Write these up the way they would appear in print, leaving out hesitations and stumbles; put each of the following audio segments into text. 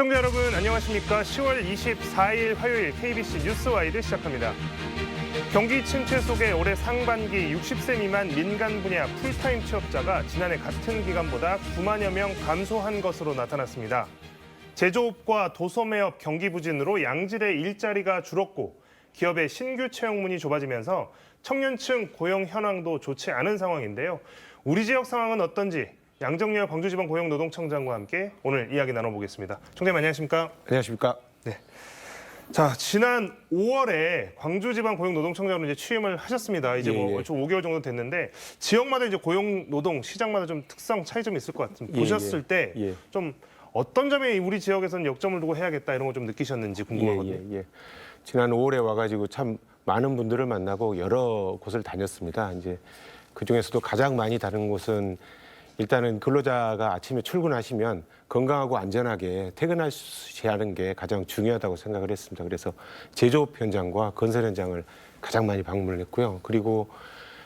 시청자 여러분 안녕하십니까? 10월 24일 화요일 KBC 뉴스와이드 시작합니다. 경기 침체 속에 올해 상반기 60세 미만 민간 분야 풀타임 취업자가 지난해 같은 기간보다 9만여 명 감소한 것으로 나타났습니다. 제조업과 도소매업 경기 부진으로 양질의 일자리가 줄었고 기업의 신규 채용문이 좁아지면서 청년층 고용 현황도 좋지 않은 상황인데요. 우리 지역 상황은 어떤지 양정열 광주지방고용노동청장과 함께 오늘 이야기 나눠보겠습니다. 청장님 안녕하십니까? 안녕하십니까? 네. 자, 지난 5월에 광주지방고용노동청장으로 이제 취임을 하셨습니다. 이제 좀 5개월 정도 됐는데 지역마다 이제 고용노동 시장마다 좀 특성 차이점이 있을 것 같습니다. 보셨을 때 좀 어떤 점에 우리 지역에서는 역점을 두고 해야겠다 이런 거 좀 느끼셨는지 궁금하거든요. 지난 5월에 와가지고 참 많은 분들을 만나고 여러 곳을 다녔습니다. 이제 그 중에서도 가장 많이 다른 곳은 일단은 근로자가 아침에 출근하시면 건강하고 안전하게 퇴근하셔야 하는 게 가장 중요하다고 생각을 했습니다. 그래서 제조업 현장과 건설 현장을 가장 많이 방문을 했고요. 그리고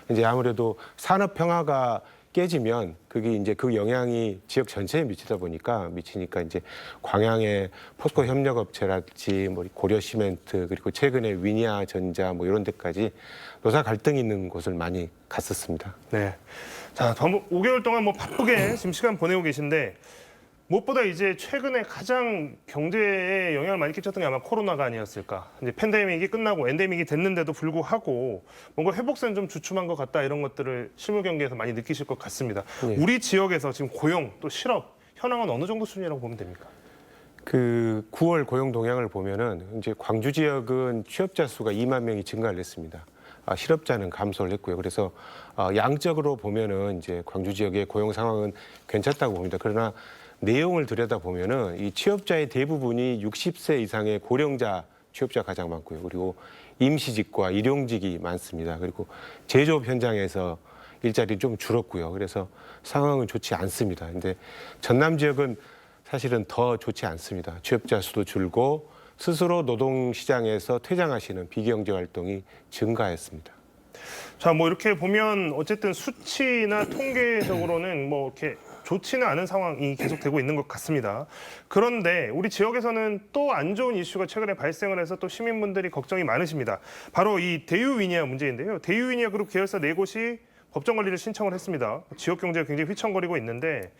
이제 아무래도 산업 평화가 깨지면 그게 이제 그 영향이 지역 전체에 미치니까 이제 광양의 포스코 협력업체랄지 뭐 고려 시멘트 그리고 최근에 위니아 전자 뭐 이런 데까지 노사 갈등이 있는 곳을 많이 갔었습니다. 네. 자, 5개월 동안 뭐 바쁘게 지금 시간 보내고 계신데 무엇보다 이제 최근에 가장 경제에 영향을 많이 끼쳤던 게 아마 코로나가 아니었을까. 이제 팬데믹이 끝나고 엔데믹이 됐는데도 불구하고 뭔가 회복세는 좀 주춤한 것 같다 이런 것들을 실무 경기에서 많이 느끼실 것 같습니다. 우리 지역에서 지금 고용 또 실업 현황은 어느 정도 수준이라고 보면 됩니까? 그 9월 고용 동향을 보면은 이제 광주 지역은 취업자 수가 2만 명이 증가를 했습니다. 실업자는 감소를 했고요. 그래서 양적으로 보면은 이제 광주 지역의 고용 상황은 괜찮다고 봅니다. 그러나 내용을 들여다보면은 이 취업자의 대부분이 60세 이상의 고령자 취업자가 가장 많고요. 그리고 임시직과 일용직이 많습니다. 그리고 제조업 현장에서 일자리 좀 줄었고요. 그래서 상황은 좋지 않습니다. 근데 전남 지역은 사실은 더 좋지 않습니다. 취업자 수도 줄고 스스로 노동시장에서 퇴장하시는 비경제 활동이 증가했습니다. 자, 뭐 이렇게 보면 어쨌든 수치나 통계적으로는 뭐 이렇게 좋지는 않은 상황이 계속되고 있는 것 같습니다. 그런데 우리 지역에서는 또 안 좋은 이슈가 최근에 발생을 해서 또 시민분들이 걱정이 많으십니다. 바로 이 대유위니아 문제인데요. 대유위니아 그룹 계열사 4곳이 법정 관리를 신청을 했습니다. 지역 경제가 굉장히 휘청거리고 있는데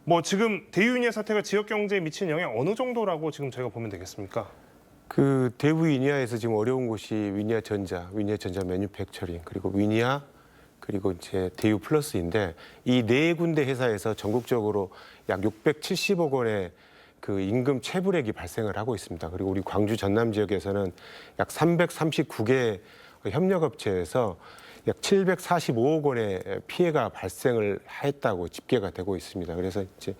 뭐 지금 대유위니아 사태가 지역 경제에 미치는 영향 어느 정도라고 지금 저희가 보면 되겠습니까? 그 대유위니아에서 지금 어려운 곳이 위니아 전자 매뉴팩처링 그리고 위니아 그리고 이제 대유 플러스인데 이 네 군데 회사에서 전국적으로 약 670억 원의 그 임금 체불액이 발생을 하고 있습니다. 그리고 우리 광주 전남 지역에서는 약 339개 협력업체에서 약 745억 원의 피해가 발생을 했다고 집계가 되고 있습니다. 그래서 이제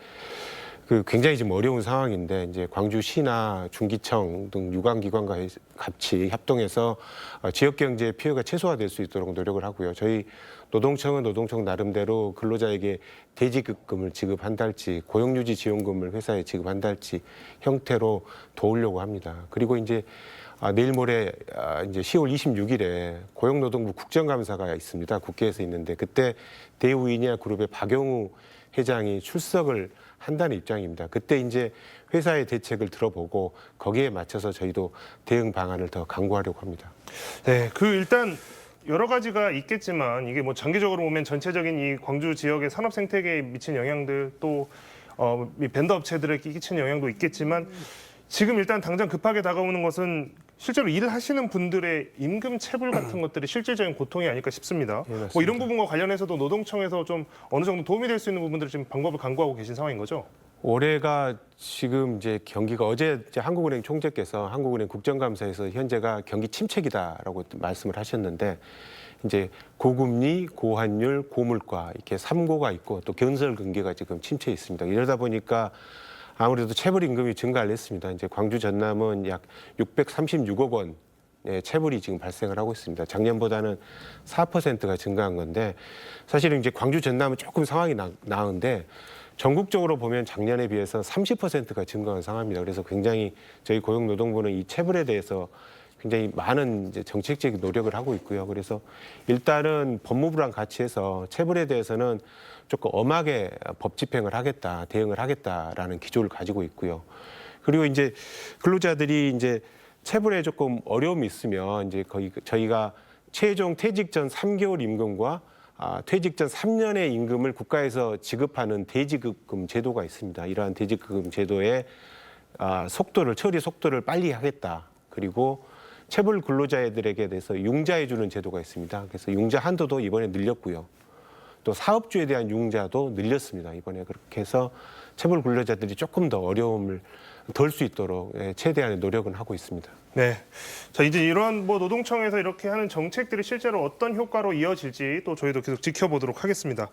그 굉장히 지금 어려운 상황인데 이제 광주시나 중기청 등 유관기관과 같이 협동해서 지역 경제 피해가 최소화될 수 있도록 노력을 하고요. 저희 노동청은 노동청 나름대로 근로자에게 대지급금을 지급한달지 고용유지 지원금을 회사에 지급한달지 형태로 도우려고 합니다. 그리고 이제 내일 모레 이제 10월 26일에 고용노동부 국정감사가 있습니다. 국회에서 있는데 그때 대우위니아 그룹의 박영우 회장이 출석을 한다는 입장입니다. 그때 이제 회사의 대책을 들어보고 거기에 맞춰서 저희도 대응 방안을 더 강구하려고 합니다. 네, 그 일단 여러 가지가 있겠지만 이게 뭐 장기적으로 보면 전체적인 이 광주 지역의 산업 생태계에 미친 영향들 또 벤더 업체들에게 끼치는 영향도 있겠지만 지금 일단 당장 급하게 다가오는 것은 실제로 일을 하시는 분들의 임금 체불 같은 것들이 실질적인 고통이 아닐까 싶습니다. 뭐 이런 부분과 관련해서도 노동청에서 좀 어느 정도 도움이 될 수 있는 부분들을 지금 방법을 강구하고 계신 상황인 거죠? 올해가 지금 이제 경기가 어제 이제 한국은행 총재께서 한국은행 국정감사에서 현재가 경기 침체기다라고 말씀을 하셨는데 이제 고금리, 고환율, 고물가 이렇게 3고가 있고 또 건설 경기가 지금 침체에 있습니다. 이러다 보니까 아무래도 체불 임금이 증가를 했습니다. 이제 광주 전남은 약 636억 원 체불이 지금 발생을 하고 있습니다. 작년보다는 4%가 증가한 건데 사실은 이제 광주 전남은 조금 상황이 나은데 전국적으로 보면 작년에 비해서 30%가 증가한 상황입니다. 그래서 굉장히 저희 고용노동부는 이 체불에 대해서 굉장히 많은 이제 정책적인 노력을 하고 있고요. 그래서 일단은 법무부랑 같이 해서 체불에 대해서는 조금 엄하게 법 집행을 하겠다, 대응을 하겠다라는 기조를 가지고 있고요. 그리고 이제 근로자들이 이제 체불에 조금 어려움이 있으면 이제 거의 저희가 최종 퇴직 전 3개월 임금과 퇴직 전 3년의 임금을 국가에서 지급하는 대지급금 제도가 있습니다. 이러한 대지급금 제도의 처리 속도를 빨리 하겠다. 그리고 체불 근로자들에게 대해서 융자해 주는 제도가 있습니다. 그래서 융자 한도도 이번에 늘렸고요. 또 사업주에 대한 융자도 늘렸습니다. 이번에 그렇게 해서 체불 근로자들이 조금 더 어려움을 덜 수 있도록 최대한의 노력은 하고 있습니다. 네. 자, 이제 이러한 노동청에서 이렇게 하는 정책들이 실제로 어떤 효과로 이어질지 또 저희도 계속 지켜보도록 하겠습니다.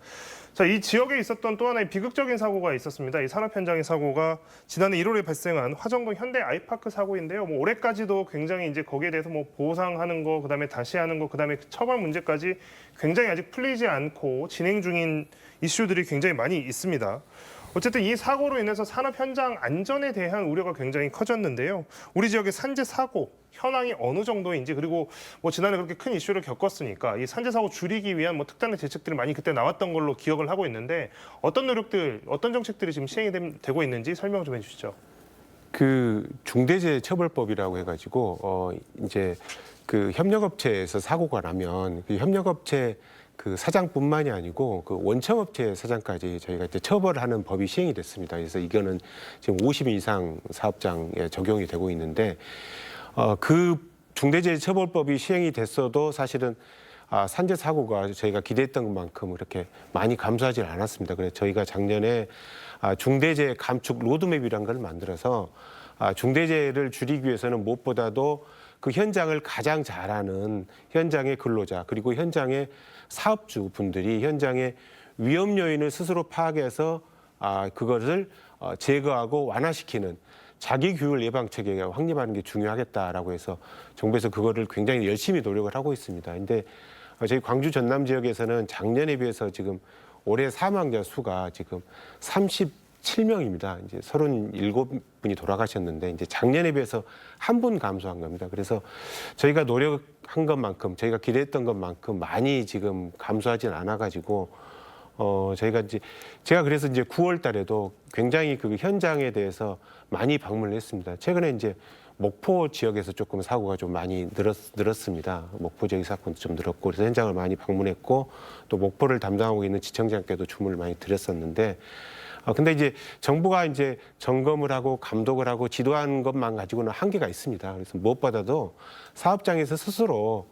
자, 이 지역에 있었던 또 하나의 비극적인 사고가 있었습니다. 이 산업 현장의 사고가 지난해 1월에 발생한 화정동 현대 아이파크 사고인데요. 올해까지도 굉장히 이제 거기에 대해서 보상하는 거, 그다음에 다시 하는 거, 그다음에 처벌 문제까지 굉장히 아직 풀리지 않고 진행 중인 이슈들이 굉장히 많이 있습니다. 어쨌든 이 사고로 인해서 산업 현장 안전에 대한 우려가 굉장히 커졌는데요. 우리 지역의 산재 사고 현황이 어느 정도인지, 그리고 지난해 그렇게 큰 이슈를 겪었으니까 이 산재 사고 줄이기 위한 특단의 대책들이 많이 그때 나왔던 걸로 기억을 하고 있는데, 어떤 노력들, 어떤 정책들이 지금 시행이 되고 있는지 설명 좀 해주시죠. 그 중대재해처벌법이라고 해가지고 이제 그 협력업체에서 사고가 나면 그 협력업체 그 사장뿐만이 아니고 그 원청업체 사장까지 저희가 이제 처벌하는 법이 시행이 됐습니다. 그래서 이거는 지금 50인 이상 사업장에 적용이 되고 있는데, 그 중대재해처벌법이 시행이 됐어도 사실은 산재 사고가 저희가 기대했던 것만큼 그렇게 많이 감소하지 않았습니다. 그래서 저희가 작년에 중대재해 감축 로드맵이라는 걸 만들어서 중대재해를 줄이기 위해서는 무엇보다도 그 현장을 가장 잘하는 현장의 근로자, 그리고 현장의 사업주 분들이 현장의 위험 요인을 스스로 파악해서 그것을 제거하고 완화시키는 자기 규율 예방 체계가 확립하는 게 중요하겠다라고 해서 정부에서 그거를 굉장히 열심히 노력을 하고 있습니다. 근데 저희 광주 전남 지역에서는 작년에 비해서 지금 올해 사망자 수가 지금 37명입니다. 이제 37분이 돌아가셨는데 이제 작년에 비해서 한 분 감소한 겁니다. 그래서 저희가 노력한 것만큼, 저희가 기대했던 것만큼 많이 지금 감소하진 않아가지고 제가 그래서 이제 9월 달에도 굉장히 그 현장에 대해서 많이 방문을 했습니다. 최근에 이제 목포 지역에서 조금 사고가 좀 많이 늘었습니다. 목포 지역 사건도 좀 늘었고, 그래서 현장을 많이 방문했고, 또 목포를 담당하고 있는 지청장께도 주문을 많이 드렸었는데, 근데 이제 정부가 이제 점검을 하고 감독을 하고 지도하는 것만 가지고는 한계가 있습니다. 그래서 무엇보다도 사업장에서 스스로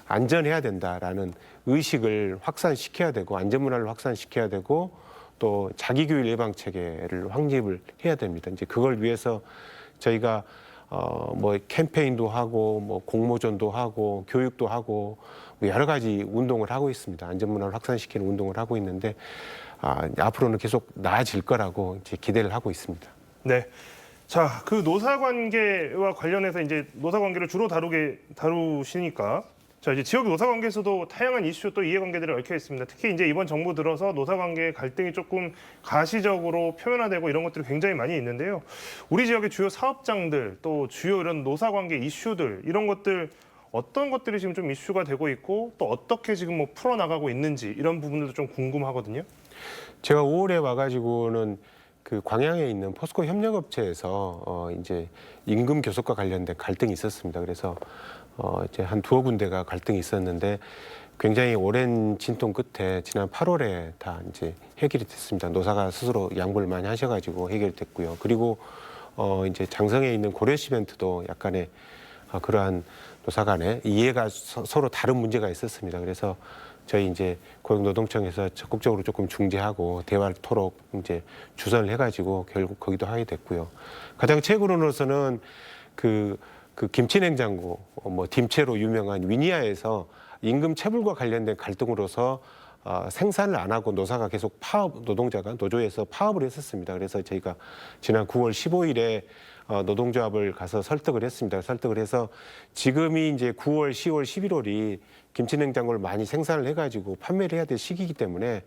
안전해야 된다라는 의식을 확산시켜야 되고, 안전문화를 확산시켜야 되고, 또 자기교육 예방 체계를 확립을 해야 됩니다. 이제 그걸 위해서 저희가 캠페인도 하고 공모전도 하고 교육도 하고 여러 가지 운동을 하고 있습니다. 안전문화를 확산시키는 운동을 하고 있는데 앞으로는 계속 나아질 거라고 이제 기대를 하고 있습니다. 네. 자, 그 노사관계와 관련해서 이제 노사관계를 주로 다루시니까, 자, 이제 지역 노사관계에서도 다양한 이슈 또 이해관계들이 얽혀 있습니다. 특히 이제 이번 정부 들어서 노사관계 갈등이 조금 가시적으로 표면화되고 이런 것들이 굉장히 많이 있는데요. 우리 지역의 주요 사업장들, 또 주요 이런 노사관계 이슈들, 이런 것들 어떤 것들이 지금 좀 이슈가 되고 있고, 또 어떻게 지금 풀어나가고 있는지, 이런 부분들도 좀 궁금하거든요. 제가 5월에 와가지고는 그 광양에 있는 포스코 협력업체에서 이제 임금 교섭과 관련된 갈등이 있었습니다. 그래서 이제 한 두어 군데가 갈등이 있었는데 굉장히 오랜 진통 끝에 지난 8월에 다 이제 해결이 됐습니다. 노사가 스스로 양보를 많이 하셔가지고 해결이 됐고요. 그리고 이제 장성에 있는 고려시멘트도 약간의 그러한 노사 간에 이해가 서로 다른 문제가 있었습니다. 그래서 저희 이제 고용노동청에서 적극적으로 조금 중재하고 대화를 토록 이제 주선을 해가지고 결국 거기도 하게 됐고요. 가장 최근으로서는 그 김치냉장고 dim체로 유명한 위니아에서 임금 체불과 관련된 갈등으로서 생산을 안 하고 노사가 계속 노동자가 노조에서 파업을 했었습니다. 그래서 저희가 지난 9월 15일에 노동조합을 가서 설득을 했습니다. 설득을 해서 지금이 이제 9월, 10월, 11월이 김치냉장고를 많이 생산을 해가지고 판매를 해야 될 시기이기 때문에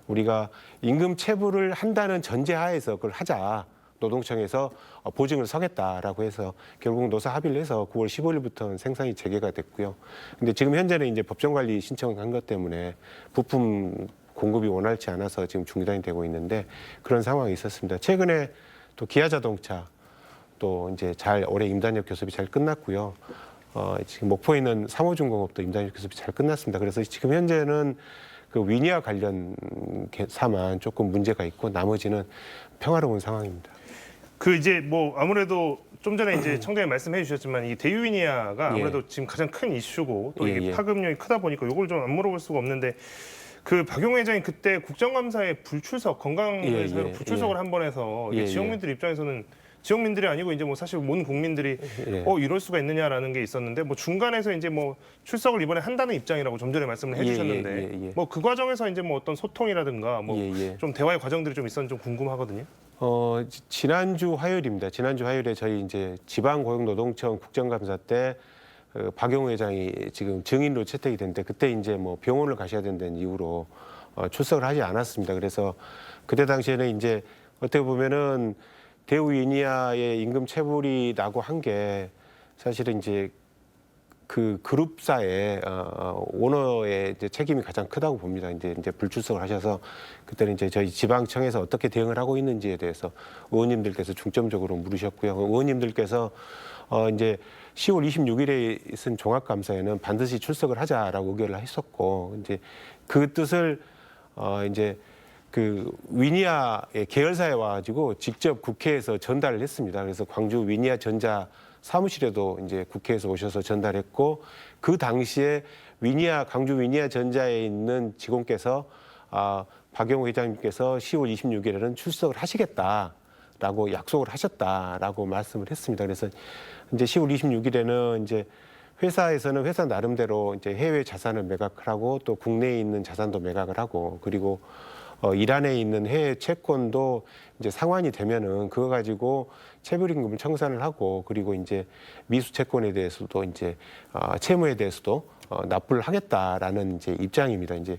우리가 임금 체불을 한다는 전제하에서 그걸 하자. 노동청에서 보증을 서겠다라고 해서 결국 노사 합의를 해서 9월 15일부터는 생산이 재개가 됐고요. 근데 지금 현재는 이제 법정관리 신청을 한 것 때문에 부품 공급이 원활치 않아서 지금 중단이 되고 있는데 그런 상황이 있었습니다. 최근에 또 기아자동차 사업도 이제 잘 올해 임단협 교섭이 잘 끝났고요. 지금 목포에 있는 3호중공업도 임단협 교섭이 잘 끝났습니다. 그래서 지금 현재는 그 위니아 관련 사만 조금 문제가 있고 나머지는 평화로운 상황입니다. 그 이제 뭐 아무래도 좀 전에 이제 청장님 말씀해 주셨지만 이 대유위니아가 아무래도 지금 가장 큰 이슈고 또 이게 파급력이 크다 보니까 이걸 좀 안 물어볼 수가 없는데 그 박용호 회장이 그때 국정감사에 불출석 건강에서 불출석을 한 번 해서 이게 지역민들 입장에서는 지역민들이 아니고 이제 뭐 사실 온 국민들이 이럴 수가 있느냐라는 게 있었는데 뭐 중간에서 이제 뭐 출석을 이번에 한다는 입장이라고 좀 전에 말씀을 해주셨는데 뭐 그 과정에서 이제 뭐 어떤 소통이라든가 뭐 좀 대화의 과정들이 좀 있었는지 좀 궁금하거든요. 지난주 화요일입니다. 지난주 화요일에 저희 이제 지방고용노동청 국정감사 때 박용호 회장이 지금 증인으로 채택이 됐는데 그때 이제 뭐 병원을 가셔야 된다는 이유로 출석을 하지 않았습니다. 그래서 그때 당시에는 이제 어떻게 보면은 대우이니아의 임금 체불이 나고 한 게 사실은 이제 그 그룹사의 오너의 이제 책임이 가장 크다고 봅니다. 이제 불출석을 하셔서 그때는 이제 저희 지방청에서 어떻게 대응을 하고 있는지에 대해서 의원님들께서 중점적으로 물으셨고요. 의원님들께서 이제 10월 26일에 있은 종합감사에는 반드시 출석을 하자라고 의결을 했었고 이제 그 뜻을 이제 그 위니아의 계열사에 와가지고 직접 국회에서 전달을 했습니다. 그래서 광주 위니아 전자 사무실에도 이제 국회에서 오셔서 전달했고 그 당시에 광주 위니아 전자에 있는 직원께서 박용호 회장님께서 10월 26일에는 출석을 하시겠다라고 약속을 하셨다라고 말씀을 했습니다. 그래서 이제 10월 26일에는 이제 회사에서는 회사 나름대로 이제 해외 자산을 매각을 하고 또 국내에 있는 자산도 매각을 하고 그리고 이란에 있는 해외 채권도 이제 상환이 되면은 그거 가지고 체불임금을 청산을 하고 그리고 이제 미수 채권에 대해서도 이제 채무에 대해서도 납부를 하겠다라는 이제 입장입니다. 이제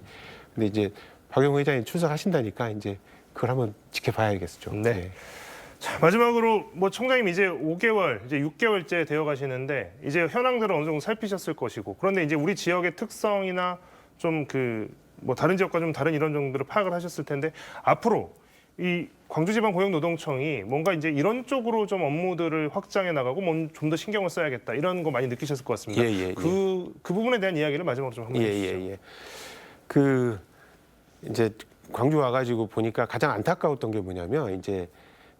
근데 이제 박용호 회장이 출석하신다니까 이제 그걸 한번 지켜봐야겠죠. 네. 자, 마지막으로 뭐 청장님 이제 5개월, 이제 6개월째 되어 가시는데 이제 현황들을 어느 정도 살피셨을 것이고 그런데 이제 우리 지역의 특성이나 좀 뭐 다른 지역과 좀 다른 이런 정도를 파악을 하셨을 텐데 앞으로 이 광주지방고용노동청이 뭔가 이제 이런 쪽으로 좀 업무들을 확장해 나가고 좀 더 신경을 써야겠다 이런 거 많이 느끼셨을 것 같습니다. 그 부분에 대한 이야기를 마지막으로 좀 한번 해주시죠. 그 이제 광주 와가지고 보니까 가장 안타까웠던 게 뭐냐면 이제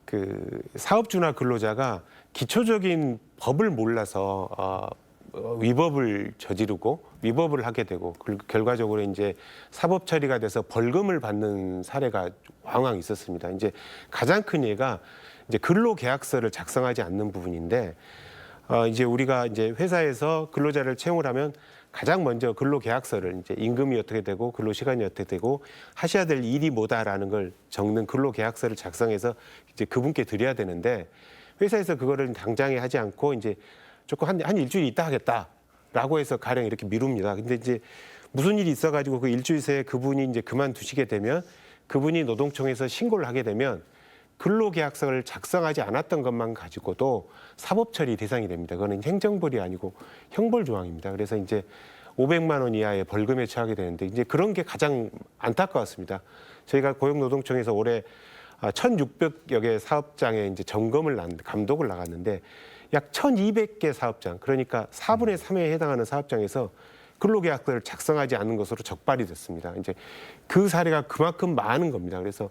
그 사업주나 근로자가 기초적인 법을 몰라서 위법을 저지르고 위법을 하게 되고 결과적으로 이제 사법 처리가 돼서 벌금을 받는 사례가 왕왕 있었습니다. 이제 가장 큰 예가 이제 근로계약서를 작성하지 않는 부분인데 이제 우리가 이제 회사에서 근로자를 채용을 하면 가장 먼저 근로계약서를 이제 임금이 어떻게 되고 근로시간이 어떻게 되고 하셔야 될 일이 뭐다라는 걸 적는 근로계약서를 작성해서 이제 그분께 드려야 되는데 회사에서 그거를 당장에 하지 않고 이제 조금 한 일주일 있다 하겠다라고 해서 가령 이렇게 미룹니다. 근데 이제 무슨 일이 있어가지고 그 일주일 새에 그분이 이제 그만두시게 되면 그분이 노동청에서 신고를 하게 되면 근로계약서를 작성하지 않았던 것만 가지고도 사법처리 대상이 됩니다. 그거는 행정벌이 아니고 형벌 조항입니다. 그래서 이제 500만 원 이하의 벌금에 처하게 되는데 이제 그런 게 가장 안타까웠습니다. 저희가 고용노동청에서 올해 1,600여 개 사업장에 이제 점검을 감독을 나갔는데 약 1,200개 사업장, 그러니까 4분의 3에 해당하는 사업장에서 근로계약서를 작성하지 않은 것으로 적발이 됐습니다. 이제 그 사례가 그만큼 많은 겁니다. 그래서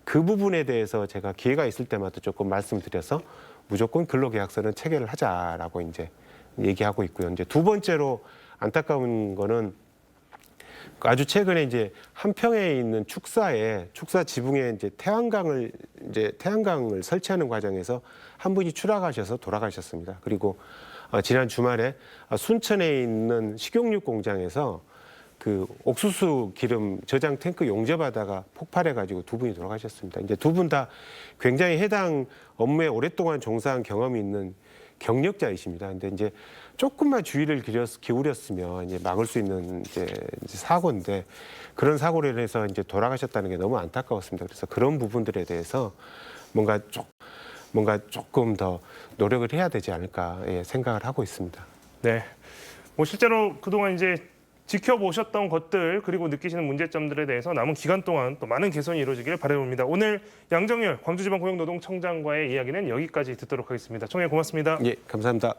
그 부분에 대해서 제가 기회가 있을 때마다 조금 말씀드려서 무조건 근로계약서는 체결을 하자라고 이제 얘기하고 있고요. 이제 두 번째로 안타까운 거는 아주 최근에 이제 한평에 있는 축사 지붕에 이제 태양광을 설치하는 과정에서 한 분이 추락하셔서 돌아가셨습니다. 그리고 지난 주말에 순천에 있는 식용유 공장에서 그 옥수수 기름 저장 탱크 용접하다가 폭발해가지고 두 분이 돌아가셨습니다. 이제 두 분 다 굉장히 해당 업무에 오랫동안 종사한 경험이 있는 경력자이십니다. 근데 이제 조금만 주의를 기울였으면 이제 막을 수 있는 이제 사고인데 그런 사고로 인해서 이제 돌아가셨다는 게 너무 안타까웠습니다. 그래서 그런 부분들에 대해서 뭔가 조금 더 노력을 해야 되지 않을까 생각을 하고 있습니다. 네. 뭐 실제로 그동안 이제 지켜보셨던 것들 그리고 느끼시는 문제점들에 대해서 남은 기간 동안 또 많은 개선이 이루어지길 바라봅니다. 오늘 양정열 광주지방고용노동청장과의 이야기는 여기까지 듣도록 하겠습니다. 청장 고맙습니다. 예, 감사합니다.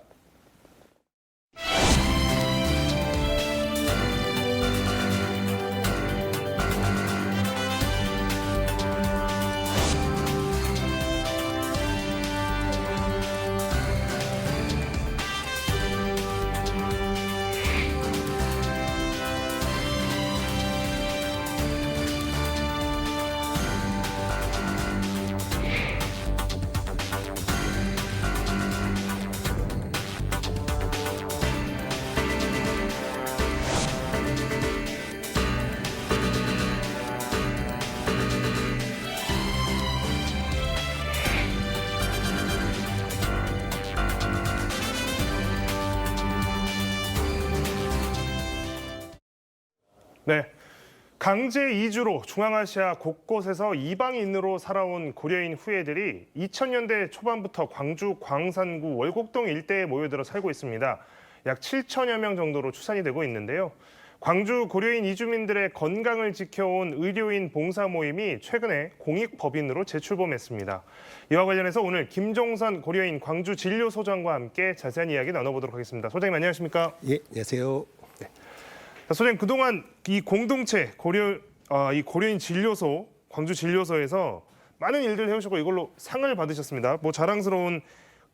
네. 강제 이주로 중앙아시아 곳곳에서 이방인으로 살아온 고려인 후예들이 2000년대 초반부터 광주 광산구 월곡동 일대에 모여들어 살고 있습니다. 약 7천여 명 정도로 추산이 되고 있는데요. 광주 고려인 이주민들의 건강을 지켜온 의료인 봉사 모임이 최근에 공익법인으로 재출범했습니다. 이와 관련해서 오늘 김종선 고려인 광주진료소장과 함께 자세한 이야기 나눠보도록 하겠습니다. 소장님 안녕하십니까? 예, 안녕하세요. 소장님 그동안 이 공동체 이 고려인 진료소 광주 진료소에서 많은 일들을 해오시고 이걸로 상을 받으셨습니다. 뭐 자랑스러운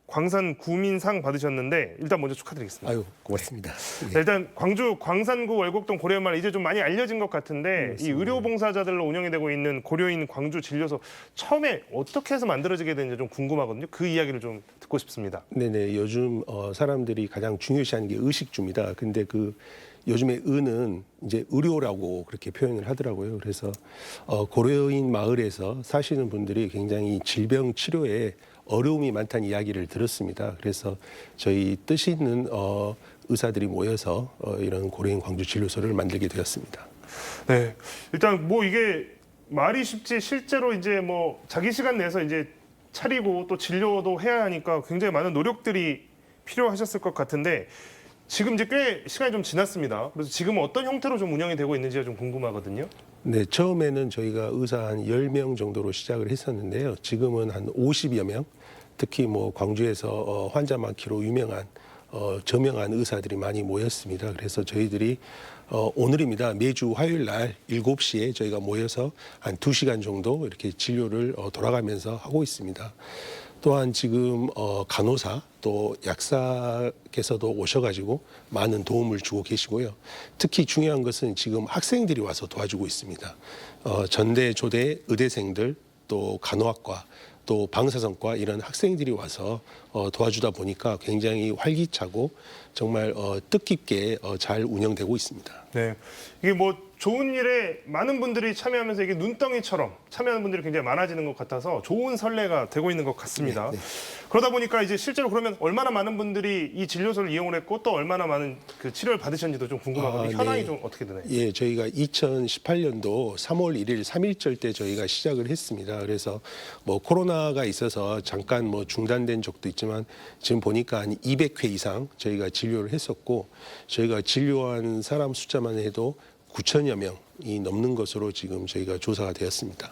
광산 구민상 받으셨는데 일단 먼저 축하드리겠습니다. 아유, 고맙습니다. 자, 일단 광주 광산구 월곡동 고려인 마을 이제 좀 많이 알려진 것 같은데 이 의료 봉사자들로 운영이 되고 있는 고려인 광주 진료소 처음에 어떻게 해서 만들어지게 됐는지 좀 궁금하거든요. 그 이야기를 좀 듣고 싶습니다. 네네, 요즘 사람들이 가장 중요시하는 게 의식주입니다. 근데 그 요즘에 의는 이제 의료라고 그렇게 표현을 하더라고요. 그래서 고려인 마을에서 사시는 분들이 굉장히 질병 치료에 어려움이 많다는 이야기를 들었습니다. 그래서 저희 뜻 있는 의사들이 모여서 이런 고려인 광주 진료소를 만들게 되었습니다. 네, 일단 뭐 이게 말이 쉽지 실제로 이제 뭐 자기 시간 내서 이제 차리고 또 진료도 해야 하니까 굉장히 많은 노력들이 필요하셨을 것 같은데 지금 이제 꽤 시간이 좀 지났습니다. 그래서 지금 어떤 형태로 좀 운영이 되고 있는지가 좀 궁금하거든요. 네, 처음에는 저희가 의사 한 10명 정도로 시작을 했었는데요. 지금은 한 50여 명, 특히 뭐 광주에서 환자 많기로 유명한 저명한 의사들이 많이 모였습니다. 그래서 저희들이 오늘입니다. 매주 화요일 날 7시에 저희가 모여서 한 2시간 정도 이렇게 진료를 돌아가면서 하고 있습니다. 또한 지금 간호사 또 약사께서도 오셔가지고 많은 도움을 주고 계시고요. 특히 중요한 것은 지금 학생들이 와서 도와주고 있습니다. 전대, 조대, 의대생들 또 간호학과 또 방사선과 이런 학생들이 와서 도와주다 보니까 굉장히 활기차고 정말 뜻깊게 잘 운영되고 있습니다. 네, 이게 뭐 좋은 일에 많은 분들이 참여하면서 이게 눈덩이처럼 참여하는 분들이 굉장히 많아지는 것 같아서 좋은 선례가 되고 있는 것 같습니다. 네, 네. 그러다 보니까 이제 실제로 그러면 얼마나 많은 분들이 이 진료소를 이용을 했고 또 얼마나 많은 그 치료를 받으셨는지도 좀 궁금하거든요. 현황이 네. 좀 어떻게 되나요? 예, 저희가 2018년도 3월 1일 3.1절 때 저희가 시작을 했습니다. 그래서 뭐 코로나가 있어서 잠깐 뭐 중단된 적도 있지만 지금 보니까 한 200회 이상 저희가 진료를 했었고 저희가 진료한 사람 숫자만 해도 9천여 명이 넘는 것으로 지금 저희가 조사가 되었습니다.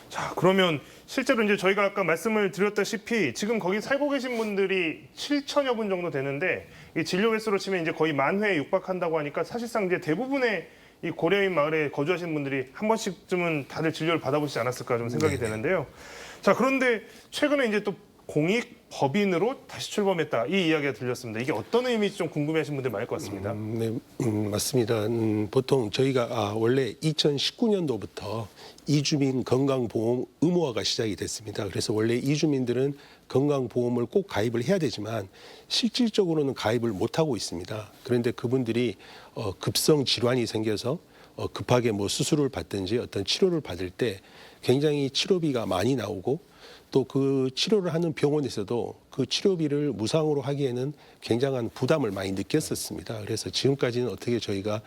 자, 그러면 실제로 이제 저희가 아까 말씀을 드렸다시피 지금 거기 살고 계신 분들이 7천여 분 정도 되는데 이 진료 횟수로 치면 이제 거의 10,000회에 육박한다고 하니까 사실상 이제 대부분의 이 고려인 마을에 거주하시는 분들이 한 번씩쯤은 다들 진료를 받아보시지 않았을까 좀 생각이 되는데요. 자, 그런데 최근에 이제 또 공익법인으로 다시 출범했다 이 이야기가 들렸습니다. 이게 어떤 의미인지 좀 궁금해하시는 분들 많을 것 같습니다. 네, 맞습니다. 보통 저희가 원래 2019년도부터 이주민 건강보험 의무화가 시작이 됐습니다. 그래서 원래 이주민들은 건강보험을 꼭 가입을 해야 되지만 실질적으로는 가입을 못하고 있습니다. 그런데 그분들이 급성 질환이 생겨서 급하게 뭐 수술을 받든지 어떤 치료를 받을 때 굉장히 치료비가 많이 나오고 또 그 치료를 하는 병원에서도 그 치료비를 무상으로 하기에는 굉장한 부담을 많이 느꼈었습니다. 그래서 지금까지는 어떻게 저희가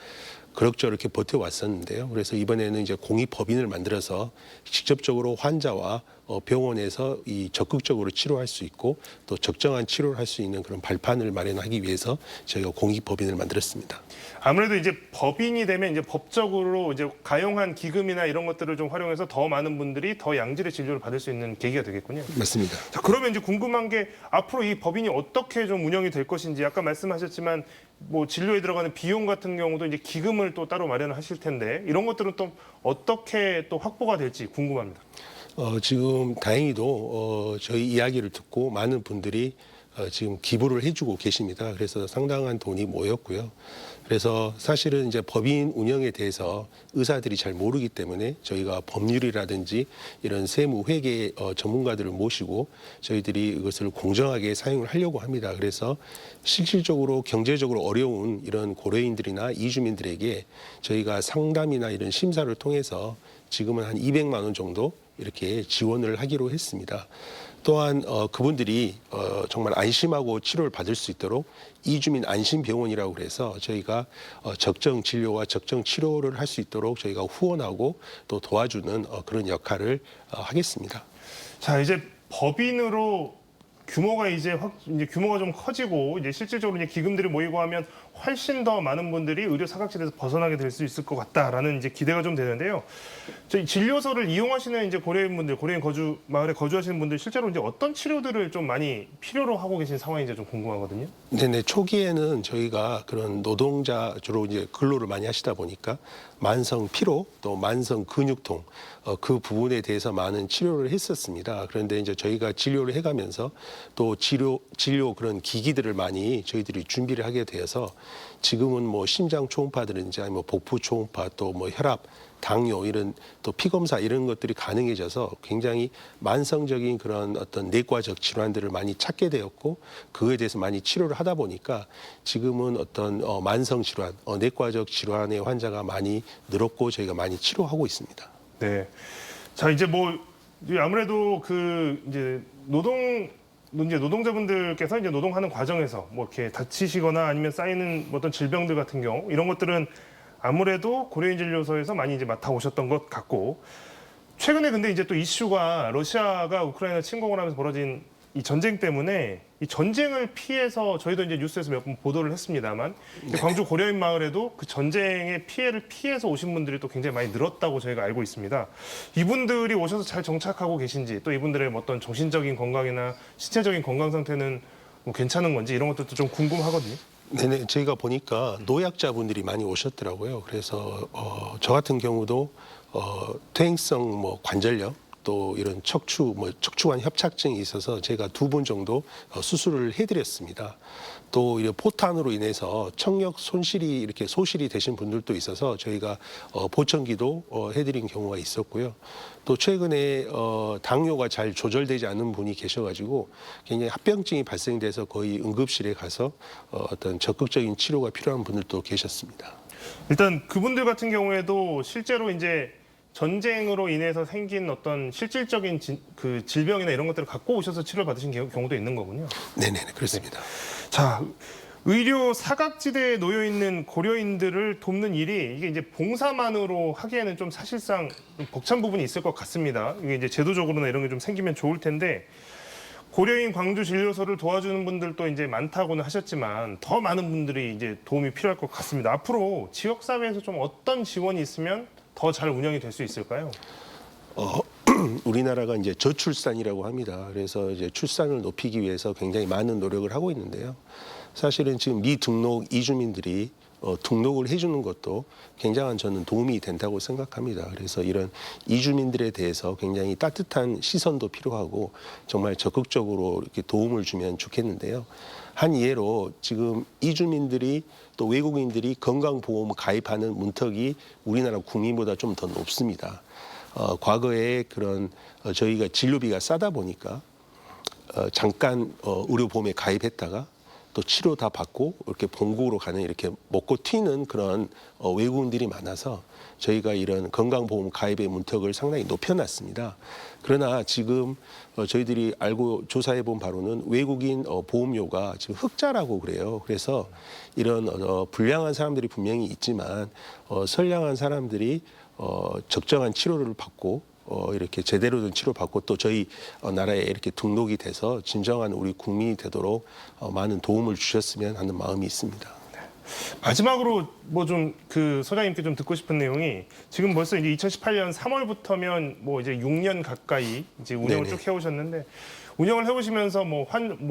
그럭저럭 이렇게 버텨왔었는데요. 그래서 이번에는 이제 공익법인을 만들어서 직접적으로 환자와 병원에서 이 적극적으로 치료할 수 있고 또 적정한 치료를 할 수 있는 그런 발판을 마련하기 위해서 저희가 공익법인을 만들었습니다. 아무래도 이제 법인이 되면 이제 법적으로 이제 가용한 기금이나 이런 것들을 좀 활용해서 더 많은 분들이 더 양질의 진료를 받을 수 있는 계기가 되겠군요. 맞습니다. 자, 그러면 이제 궁금한 게 앞으로 이 법인이 어떻게 좀 운영이 될 것인지 아까 말씀하셨지만 뭐 진료에 들어가는 비용 같은 경우도 이제 기금을 또 따로 마련을 하실 텐데 이런 것들은 또 어떻게 또 확보가 될지 궁금합니다. 지금 다행히도 저희 이야기를 듣고 많은 분들이 지금 기부를 해주고 계십니다. 그래서 상당한 돈이 모였고요. 그래서 사실은 이제 법인 운영에 대해서 의사들이 잘 모르기 때문에 저희가 법률이라든지 이런 세무 회계 전문가들을 모시고 저희들이 이것을 공정하게 사용을 하려고 합니다. 그래서 실질적으로 경제적으로 어려운 이런 고려인들이나 이주민들에게 저희가 상담이나 이런 심사를 통해서 지금은 한 200만 원 정도 이렇게 지원을 하기로 했습니다. 또한 그분들이 정말 안심하고 치료를 받을 수 있도록 이주민 안심병원이라고 그래서 저희가 적정 진료와 적정 치료를 할 수 있도록 저희가 후원하고 또 도와주는 그런 역할을 하겠습니다. 자, 이제 법인으로 규모가 이제 규모가 좀 커지고 이제 실질적으로 이제 기금들이 모이고 하면 훨씬 더 많은 분들이 의료 사각지대에서 벗어나게 될 수 있을 것 같다라는 이제 기대가 좀 되는데요. 저희 진료소를 이용하시는 이제 고려인분들, 고려인 마을에 거주하시는 분들 실제로 이제 어떤 치료들을 좀 많이 필요로 하고 계신 상황인지 좀 궁금하거든요. 네네. 초기에는 저희가 그런 노동자 주로 이제 근로를 많이 하시다 보니까 만성 피로 또 만성 근육통 그 부분에 대해서 많은 치료를 했었습니다. 그런데 이제 저희가 진료를 해가면서 또 진료 그런 기기들을 많이 저희들이 준비를 하게 되어서 지금은 뭐 심장 초음파든지 아니면 복부 초음파 또 뭐 혈압 당뇨 이런 또 피검사 이런 것들이 가능해져서 굉장히 만성적인 그런 어떤 내과적 질환들을 많이 찾게 되었고 그거에 대해서 많이 치료를 하다 보니까 지금은 어떤 만성 질환, 내과적 질환의 환자가 많이 늘었고 저희가 많이 치료하고 있습니다. 네. 자, 이제 뭐 아무래도 그 이제 노동자분들께서 이제 노동하는 과정에서 뭐 이렇게 다치시거나 아니면 쌓이는 어떤 질병들 같은 경우 이런 것들은 아무래도 고려인 진료소에서 많이 이제 맡아오셨던 것 같고 최근에 근데 이제 또 이슈가 러시아가 우크라이나 침공을 하면서 벌어진 이 전쟁 때문에 이 전쟁을 피해서 저희도 이제 뉴스에서 몇 번 보도를 했습니다만 광주 고려인 마을에도 그 전쟁의 피해를 피해서 오신 분들이 또 굉장히 많이 늘었다고 저희가 알고 있습니다. 이분들이 오셔서 잘 정착하고 계신지 또 이분들의 어떤 정신적인 건강이나 신체적인 건강 상태는 뭐 괜찮은 건지 이런 것들도 좀 궁금하거든요. 네네, 저희가 보니까 노약자분들이 많이 오셨더라고요. 그래서 저 같은 경우도 퇴행성 뭐 관절염 또 이런 척추관 협착증이 있어서 제가 2번 정도 수술을 해드렸습니다. 또 이런 포탄으로 인해서 청력 손실이 이렇게 소실이 되신 분들도 있어서 저희가 보청기도 해드린 경우가 있었고요. 또 최근에 당뇨가 잘 조절되지 않는 분이 계셔가지고 굉장히 합병증이 발생돼서 거의 응급실에 가서 어떤 적극적인 치료가 필요한 분들도 계셨습니다. 일단 그분들 같은 경우에도 실제로 이제 전쟁으로 인해서 생긴 어떤 실질적인 그 질병이나 이런 것들을 갖고 오셔서 치료를 받으신 경우도 있는 거군요. 네네, 그렇습니다. 자, 의료 사각지대에 놓여 있는 고려인들을 돕는 일이 이게 이제 봉사만으로 하기에는 좀 사실상 좀 벅찬 부분이 있을 것 같습니다. 이게 이제 제도적으로나 이런 게 좀 생기면 좋을 텐데 고려인 광주 진료소를 도와주는 분들도 이제 많다고는 하셨지만 더 많은 분들이 이제 도움이 필요할 것 같습니다. 앞으로 지역 사회에서 좀 어떤 지원이 있으면 더 잘 운영이 될 수 있을까요? 우리나라가 이제 저출산이라고 합니다. 그래서 이제 출산을 높이기 위해서 굉장히 많은 노력을 하고 있는데요. 사실은 지금 미등록 이주민들이 등록을 해주는 것도 굉장한 저는 도움이 된다고 생각합니다. 그래서 이런 이주민들에 대해서 굉장히 따뜻한 시선도 필요하고 정말 적극적으로 이렇게 도움을 주면 좋겠는데요. 한 예로 지금 이주민들이 또 외국인들이 건강보험 가입하는 문턱이 우리나라 국민보다 좀 더 높습니다. 과거에 그런 저희가 진료비가 싸다 보니까 잠깐 의료보험에 가입했다가 또 치료 다 받고 이렇게 본국으로 가는 이렇게 먹고 튀는 그런 외국인들이 많아서 저희가 이런 건강보험 가입의 문턱을 상당히 높여놨습니다. 그러나 지금 저희들이 알고 조사해 본 바로는 외국인 보험료가 지금 흑자라고 그래요. 그래서 이런 불량한 사람들이 분명히 있지만 선량한 사람들이 적정한 치료를 받고 이렇게 제대로 된 치료 받고 또 저희 나라에 이렇게 등록이 돼서 진정한 우리 국민이 되도록 많은 도움을 주셨으면 하는 마음이 있습니다. 마지막으로 뭐 좀 그 소장님께 좀 듣고 싶은 내용이 지금 벌써 이제 2018년 3월부터면 뭐 이제 6년 가까이 이제 운영을 네네. 쭉 해오셨는데 운영을 해보시면서 뭐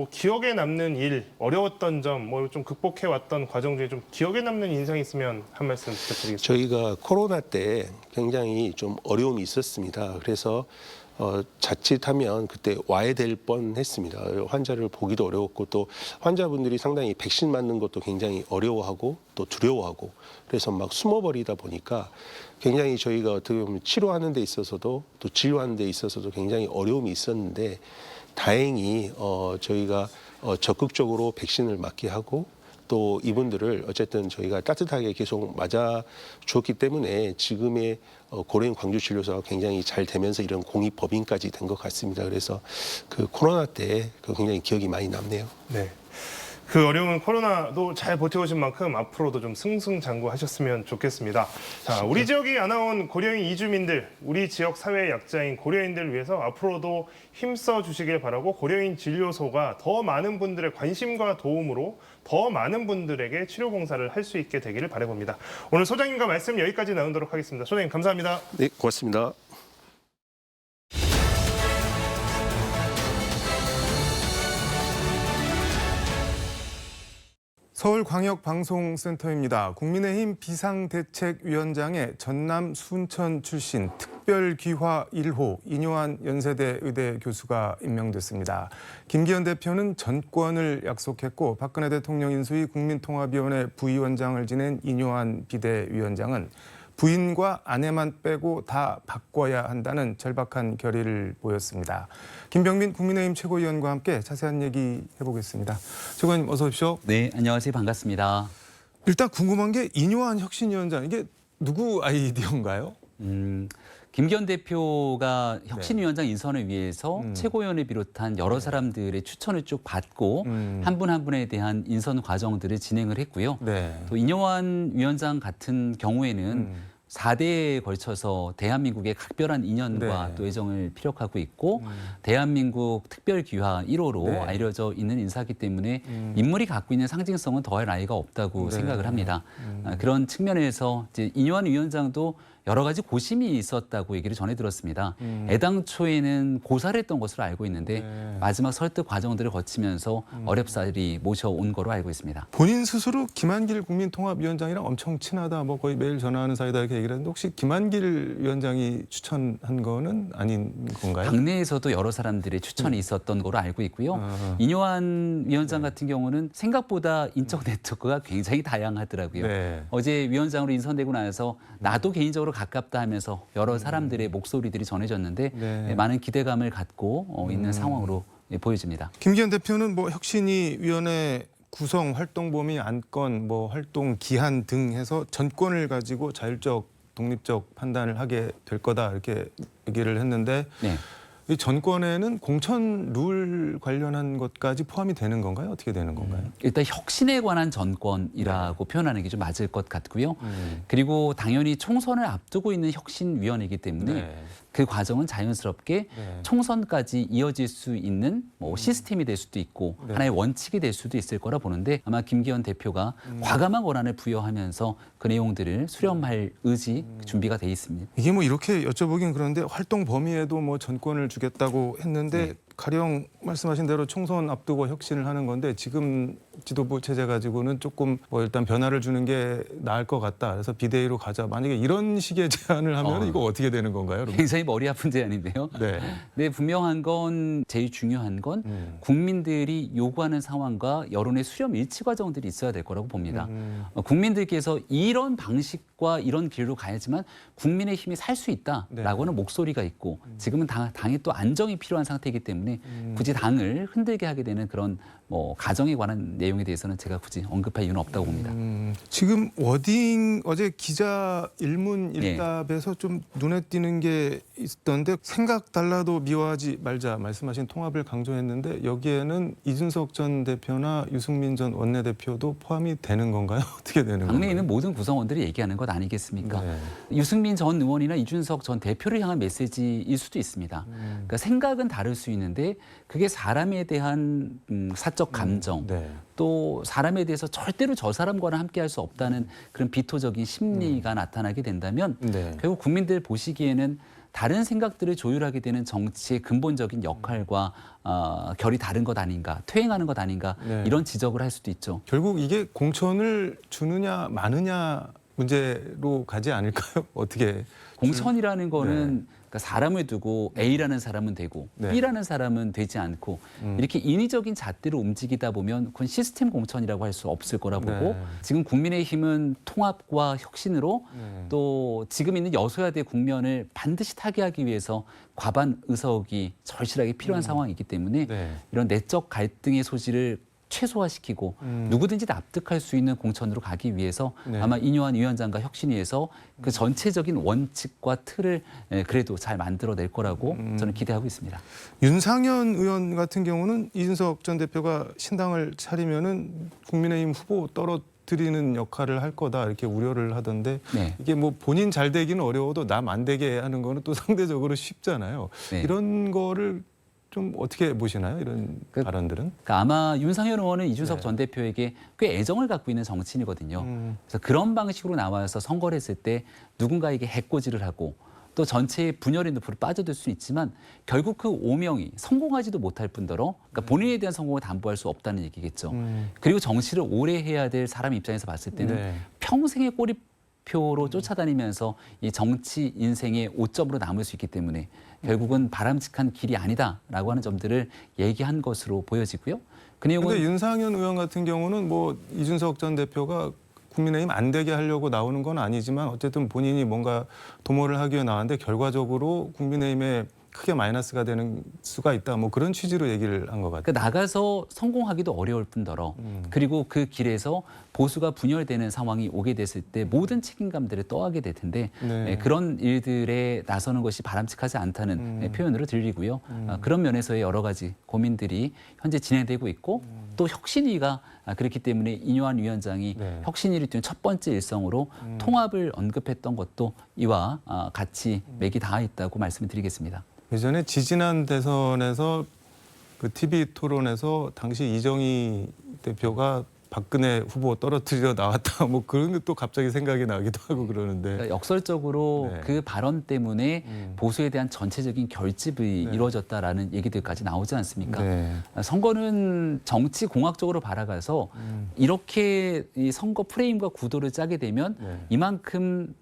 기억에 남는 일, 어려웠던 점, 뭐 좀 극복해 왔던 과정 중에 좀 기억에 남는 인상이 있으면 한 말씀 부탁드리겠습니다. 저희가 코로나 때 굉장히 좀 어려움이 있었습니다. 그래서 자칫하면 그때 와야 될 뻔했습니다. 환자를 보기도 어려웠고 또 환자분들이 상당히 백신 맞는 것도 굉장히 어려워하고 또 두려워하고 그래서 막 숨어버리다 보니까 굉장히 저희가 어떻게 보면 치료하는 데 있어서도 또 진료하는 데 있어서도 굉장히 어려움이 있었는데 다행히 저희가 적극적으로 백신을 맞게 하고 또 이분들을 어쨌든 저희가 따뜻하게 계속 맞아 주었기 때문에 지금의 고려인 광주진료소가 굉장히 잘 되면서 이런 공익법인까지 된 것 같습니다. 그래서 그 코로나 때 굉장히 기억이 많이 남네요. 네. 그 어려운 코로나도 잘 버텨오신 만큼 앞으로도 좀 승승장구하셨으면 좋겠습니다. 자, 우리 지역이 안아온 고려인 이주민들, 우리 지역 사회 약자인 고려인들을 위해서 앞으로도 힘써 주시길 바라고 고려인 진료소가 더 많은 분들의 관심과 도움으로 더 많은 분들에게 치료 봉사를 할 수 있게 되기를 바라봅니다. 오늘 소장님과 말씀 여기까지 나누도록 하겠습니다. 소장님 감사합니다. 네, 고맙습니다. 서울광역방송센터입니다. 국민의힘 비상대책위원장에 전남 순천 출신 특별귀화 1호 이뇨한 연세대 의대 교수가 임명됐습니다. 김기현 대표는 전권을 약속했고 박근혜 대통령 인수위 국민통합위원회 부위원장을 지낸 이뇨한 비대위원장은 부인과 아내만 빼고 다 바꿔야 한다는 절박한 결의를 보였습니다. 김병민 국민의힘 최고위원과 함께 자세한 얘기 해보겠습니다. 최고위원 어서 오십시오. 네, 안녕하세요. 반갑습니다. 일단 궁금한 게 이뇨한 혁신위원장 이게 누구 아이디어인가요? 김기현 대표가 혁신위원장 인선을 위해서 최고위원을 비롯한 여러 사람들의 추천을 쭉 받고 한 분 한 분에 대한 인선 과정들을 진행을 했고요. 네. 또 이뇨한 위원장 같은 경우에는 4대에 걸쳐서 대한민국의 각별한 인연과 네. 또 애정을 피력하고 있고 대한민국 특별귀화 1호로 네. 알려져 있는 인사이기 때문에 인물이 갖고 있는 상징성은 더할 나위가 없다고 네. 생각을 합니다. 그런 측면에서 이제 이뇨한 위원장도 여러 가지 고심이 있었다고 얘기를 전해 들었습니다. 애당초에는 고사를 했던 것으로 알고 있는데 마지막 설득 과정들을 거치면서 어렵사리 모셔온 거로 알고 있습니다. 본인 스스로 김한길 국민통합위원장이랑 엄청 친하다, 뭐 거의 매일 전화하는 사이다 이렇게 얘기를 했는데 혹시 김한길 위원장이 추천한 거는 아닌 건가요? 당내에서도 여러 사람들의 추천이 있었던 거로 알고 있고요. 이뇨한 위원장 같은 경우는 생각보다 인적 네트워크가 굉장히 다양하더라고요. 네. 어제 위원장으로 인선되고 나서 나도 개인적으로 가깝다 하면서 여러 사람들의 목소리들이 전해졌는데 네. 많은 기대감을 갖고 있는 상황으로 보여집니다. 김기현 대표는 뭐 혁신위원회 구성, 활동 범위, 안건, 뭐 활동 기한 등 해서 전권을 가지고 자율적, 독립적 판단을 하게 될 거다 이렇게 얘기를 했는데 네. 이 전권에는 공천 룰 관련한 것까지 포함이 되는 건가요? 어떻게 되는 건가요? 일단 혁신에 관한 전권이라고 표현하는 게 좀 맞을 것 같고요. 그리고 당연히 총선을 앞두고 있는 혁신위원회이기 때문에 네. 그 과정은 자연스럽게 네. 총선까지 이어질 수 있는 뭐 시스템이 될 수도 있고 네. 하나의 원칙이 될 수도 있을 거라 보는데 아마 김기현 대표가 과감한 권한을 부여하면서 그 내용들을 수렴할 의지 준비가 돼 있습니다. 이게 뭐 이렇게 여쭤보긴 그런데 활동 범위에도 뭐 전권을 주겠다고 했는데 가령 말씀하신 대로 총선 앞두고 혁신을 하는 건데 지금 지도부 체제 가지고는 조금 뭐 일단 변화를 주는 게 나을 것 같다. 그래서 비대위로 가자. 만약에 이런 식의 제안을 하면 이거 어떻게 되는 건가요? 그럼? 굉장히 머리 아픈 제안인데요. 네. 네, 분명한 건 제일 중요한 건 국민들이 요구하는 상황과 여론의 수렴 일치 과정들이 있어야 될 거라고 봅니다. 국민들께서 이런 방식과 이런 길로 가야지만 국민의 힘이 살 수 있다라고는 목소리가 있고 지금은 당에 또 안정이 필요한 상태이기 때문에 때문에 굳이 당을 흔들게 하게 되는 그런 뭐 가정에 관한 내용에 대해서는 제가 굳이 언급할 이유는 없다고 봅니다. 지금 워딩 어제 기자 일문 일답에서 좀 눈에 띄는 게 있던데 생각 달라도 미워하지 말자 말씀하신 통합을 강조했는데 여기에는 이준석 전 대표나 유승민 전 원내대표도 포함이 되는 건가요? 어떻게 되는 건가요? 당내에 있는 모든 구성원들이 얘기하는 것 아니겠습니까? 네. 유승민 전 의원이나 이준석 전 대표를 향한 메시지일 수도 있습니다. 그러니까 생각은 다를 수 있는데 그게 사람에 대한 사적 감정 네. 또 사람에 대해서 절대로 저 사람과는 함께할 수 없다는 그런 비토적인 심리가 나타나게 된다면 네. 결국 국민들 보시기에는 다른 생각들을 조율하게 되는 정치의 근본적인 역할과 결이 다른 것 아닌가, 퇴행하는 것 아닌가 네. 이런 지적을 할 수도 있죠. 결국 이게 공천을 주느냐 마느냐 문제로 가지 않을까요? 어떻게 공천이라는 거는 그러니까 사람을 두고 A라는 사람은 되고 네. B라는 사람은 되지 않고 이렇게 인위적인 잣대로 움직이다 보면 그건 시스템 공천이라고 할 수 없을 거라 보고 네. 지금 국민의힘은 통합과 혁신으로 또 지금 있는 여소야대 국면을 반드시 타개하기 위해서 과반 의석이 절실하게 필요한 상황이기 때문에 네. 이런 내적 갈등의 소지를 최소화시키고 누구든지 납득할 수 있는 공천으로 가기 위해서 네. 아마 이뇨한 위원장과 혁신위에서 그 전체적인 원칙과 틀을 그래도 잘 만들어낼 거라고 저는 기대하고 있습니다. 윤상현 의원 같은 경우는 이준석 전 대표가 신당을 차리면은 국민의힘 후보 떨어뜨리는 역할을 할 거다 이렇게 우려를 하던데 네. 이게 뭐 본인 잘 되기는 어려워도 남 안 되게 하는 거는 또 상대적으로 쉽잖아요. 네. 이런 거를 좀 어떻게 보시나요? 이런 그- 발언들은? 그러니까 아마 윤상현 의원은 이준석 네. 전 대표에게 꽤 애정을 갖고 있는 정치인이거든요. 그래서 그런 방식으로 나와서 선거를 했을 때 누군가에게 해코지를 하고 또 전체의 분열의 늪으로 빠져들 수 있지만 결국 그 오명이 성공하지도 못할 뿐더러 그러니까 본인에 대한 성공을 담보할 수 없다는 얘기겠죠. 그리고 정치를 오래 해야 될 사람 입장에서 봤을 때는 네. 평생의 꼬리표로 쫓아다니면서 이 정치 인생의 오점으로 남을 수 있기 때문에 결국은 바람직한 길이 아니다라고 하는 점들을 얘기한 것으로 보여지고요. 그 내용은 근데 윤상현 의원 같은 경우는 뭐 이준석 전 대표가 국민의힘 안 되게 하려고 나오는 건 아니지만 어쨌든 본인이 뭔가 도모를 하기 위해 나왔는데 결과적으로 국민의힘에 크게 마이너스가 되는 수가 있다. 뭐 그런 취지로 얘기를 한 것 같아요. 그 나가서 성공하기도 어려울 뿐더러 그리고 그 길에서 보수가 분열되는 상황이 오게 됐을 때 모든 책임감들을 떠하게 될 텐데 네. 그런 일들에 나서는 것이 바람직하지 않다는 표현으로 들리고요. 그런 면에서의 여러 가지 고민들이 현재 진행되고 있고 또 혁신위가 그렇기 때문에 이뇨한 위원장이 네. 혁신위를 둔 첫 번째 일성으로 통합을 언급했던 것도 이와 같이 맥이 닿아 있다고 말씀을 드리겠습니다. 예전에 지지난 대선에서 그 TV 토론에서 당시 이정희 대표가 박근혜 후보 떨어뜨리려 나왔다. 뭐 그런 게 또 갑자기 생각이 나기도 하고 그러는데. 그러니까 역설적으로 네. 그 발언 때문에 보수에 대한 전체적인 결집이 이루어졌다라는 얘기들까지 나오지 않습니까? 네. 선거는 정치 공학적으로 바라가서 이렇게 이 선거 프레임과 구도를 짜게 되면 네. 이만큼